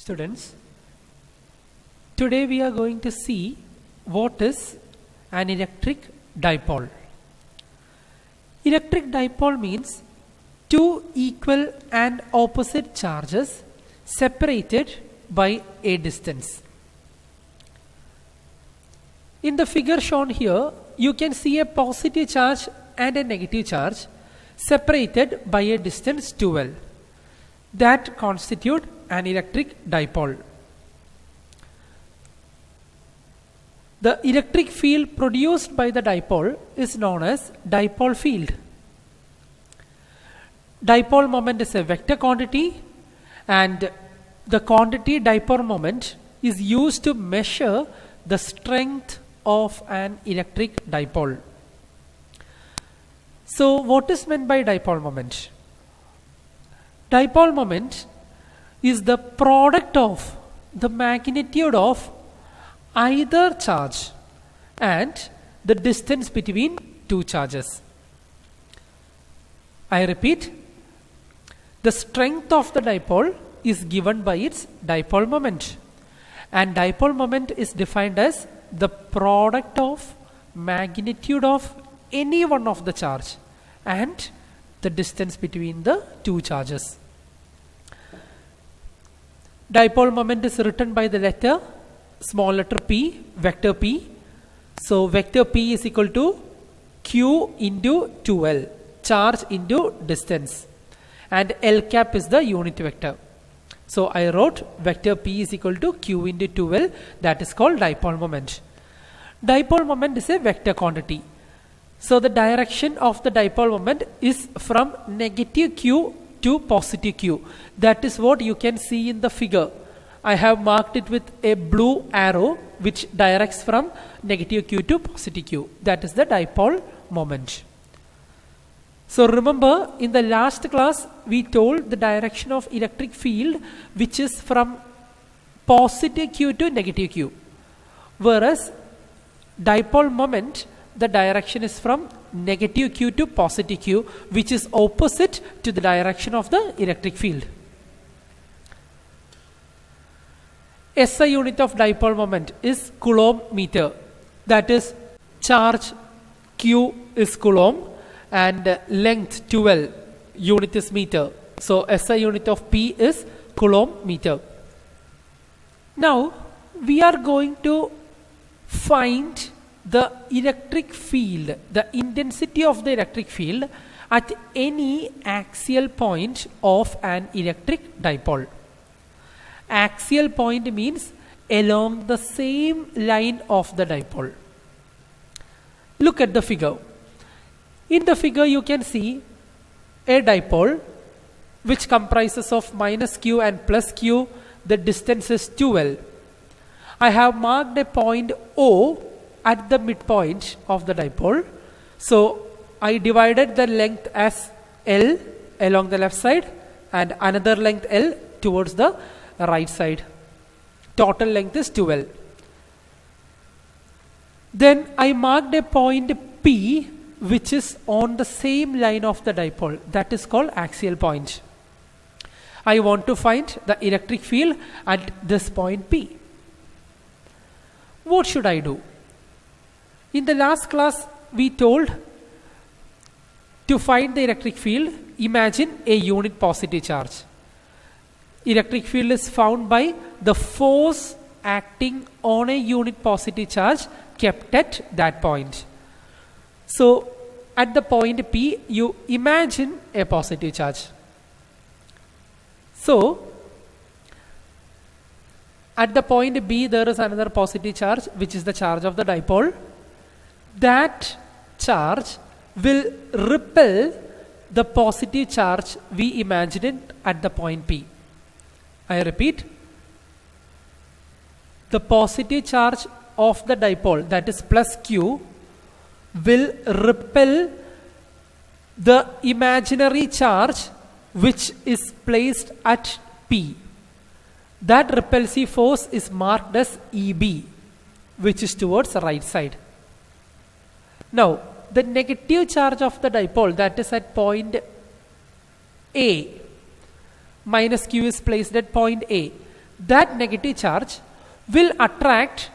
Students, today we are going to see what is an electric dipole. Electric dipole means two equal and opposite charges separated by a distance. In the figure shown here, you can see a positive charge and a negative charge separated by a distance 2L. That constitute an electric dipole. The electric field produced by the dipole is known as dipole field. Dipole moment is a vector quantity, and the quantity dipole moment is used to measure the strength of an electric dipole. So what is meant by dipole moment? Dipole moment is the product of the magnitude of either charge and the distance between two charges. I repeat, the strength of the dipole is given by its dipole moment, and dipole moment is defined as the product of magnitude of any one of the charge and the distance between the two charges. Dipole moment is written by the letter small letter p, vector p. So vector p is equal to q into 2l, charge into distance, and l cap is the unit vector. So I wrote vector p is equal to q into 2l. That is called dipole moment. Dipole moment is a vector quantity. So the direction of the dipole moment is from negative q to positive q. That is what you can see in the figure. I have marked it with a blue arrow which directs from negative q to positive q. That is the dipole moment. So remember, in the last class we told the direction of electric field which is from positive q to negative q, whereas dipole moment, the direction is from negative q to positive q, which is opposite to the direction of the electric field. SI unit of dipole moment is coulomb meter. That is, charge q is coulomb and length 2L, unit is meter. So SI unit of P is coulomb meter. Now we are going to find the electric field, the intensity of the electric field at any axial point of an electric dipole. Axial point means along the same line of the dipole. Look at the figure. In the figure you can see a dipole which comprises of minus q and plus q. The distance is 2L. I have marked a point O at the midpoint of the dipole. So I divided the length as L along the left side and another length L towards the right side. Total length is 2L. Then I marked a point P which is on the same line of the dipole. That is called axial point. I want to find the electric field at this point P. What should I do? In the last class we told to find the electric field, imagine a unit positive charge. Electric field is found by the force acting on a unit positive charge kept at that point. So at the point P you imagine a positive charge. So at the point B there is another positive charge which is the charge of the dipole. That charge will repel the positive charge we imagined at the point P. I repeat, the positive charge of the dipole, that is plus q, will repel the imaginary charge which is placed at P. That repulsive force is marked as EB, which is towards the right side. Now the negative charge of the dipole, that is at point A, minus q is placed at point A. that negative charge will attract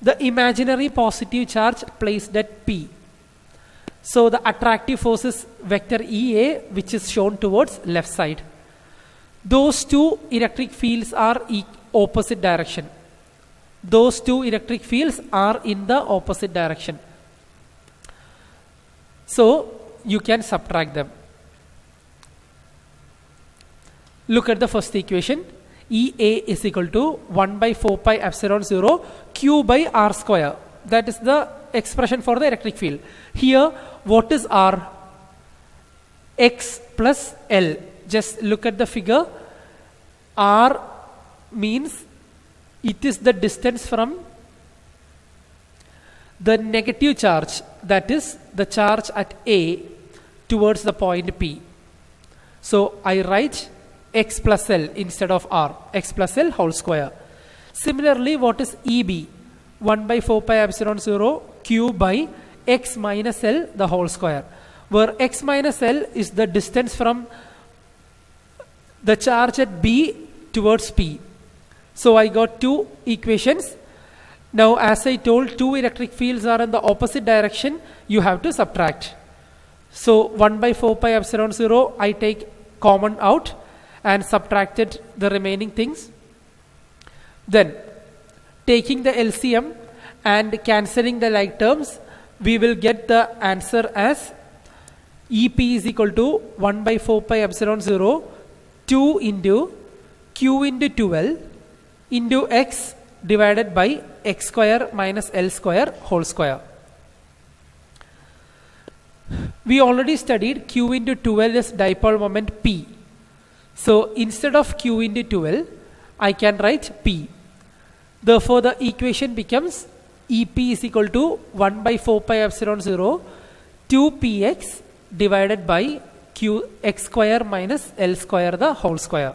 the imaginary positive charge placed at P. So the attractive force is vector EA, which is shown towards left side. Those two electric fields are opposite direction. Those two electric fields are in the opposite direction. So you can subtract them. Look at the first equation. EA is equal to 1 by 4 pi epsilon 0 Q by R square. That is the expression for the electric field. Here, what is R? X plus L. Just look at the figure. R means it is the distance from the negative charge, that is the charge at A, towards the point P. So I write X plus L instead of R. X plus L whole square. Similarly, what is EB? 1 by 4 pi epsilon 0 Q by X minus L the whole square, where X minus L is the distance from the charge at B towards P. So I got two equations. Now, as I told, two electric fields are in the opposite direction. You have to subtract. So 1 by 4 pi epsilon 0 I take common out and subtracted the remaining things. Then taking the LCM and cancelling the like terms, we will get the answer as EP is equal to 1 by 4 pi epsilon 0 2 into Q into 12 into X divided by X square minus L square whole square. We already studied Q into 12 is dipole moment P. So instead of Q into 12, I can write P. Therefore, the equation becomes EP is equal to 1 by 4 pi epsilon 0 2px divided by Q x square minus L square the whole square.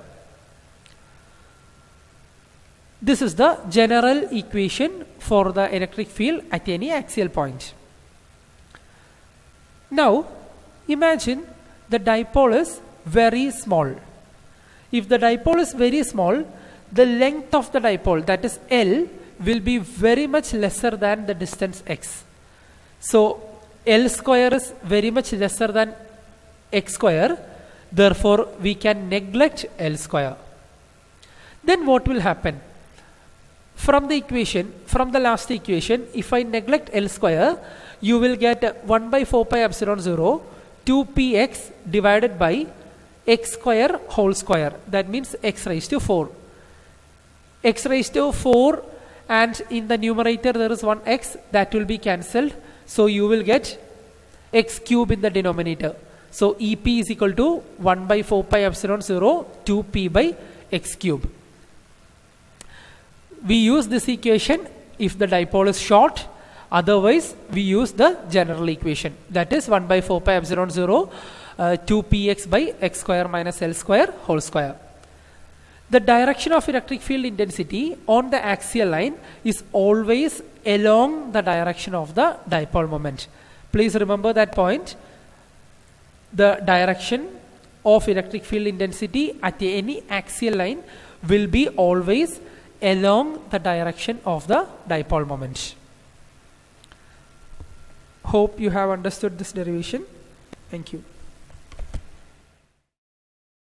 This is the general equation for the electric field at any axial point. Now, imagine the dipole is very small. If the dipole is very small, the length of the dipole, that is L, will be very much lesser than the distance x. So L square is very much lesser than x square. Therefore, we can neglect L square. Then what will happen? From the equation, from the last equation, if I neglect L square, you will get 1 by 4 pi epsilon 0 2px divided by x square whole square. That means x raised to 4. X raised to 4, and in the numerator there is one x, that will be cancelled. So you will get x cube in the denominator. So EP is equal to 1 by 4 pi epsilon 0 2p by x cube. We use this equation if the dipole is short. Otherwise, we use the general equation, that is 1 by 4 pi epsilon 0 2px by x square minus L square whole square. The direction of electric field intensity on the axial line is always along the direction of the dipole moment. Please remember that point. The direction of electric field intensity at any axial line will be always along the direction of the dipole moment. Hope you have understood this derivation. Thank you.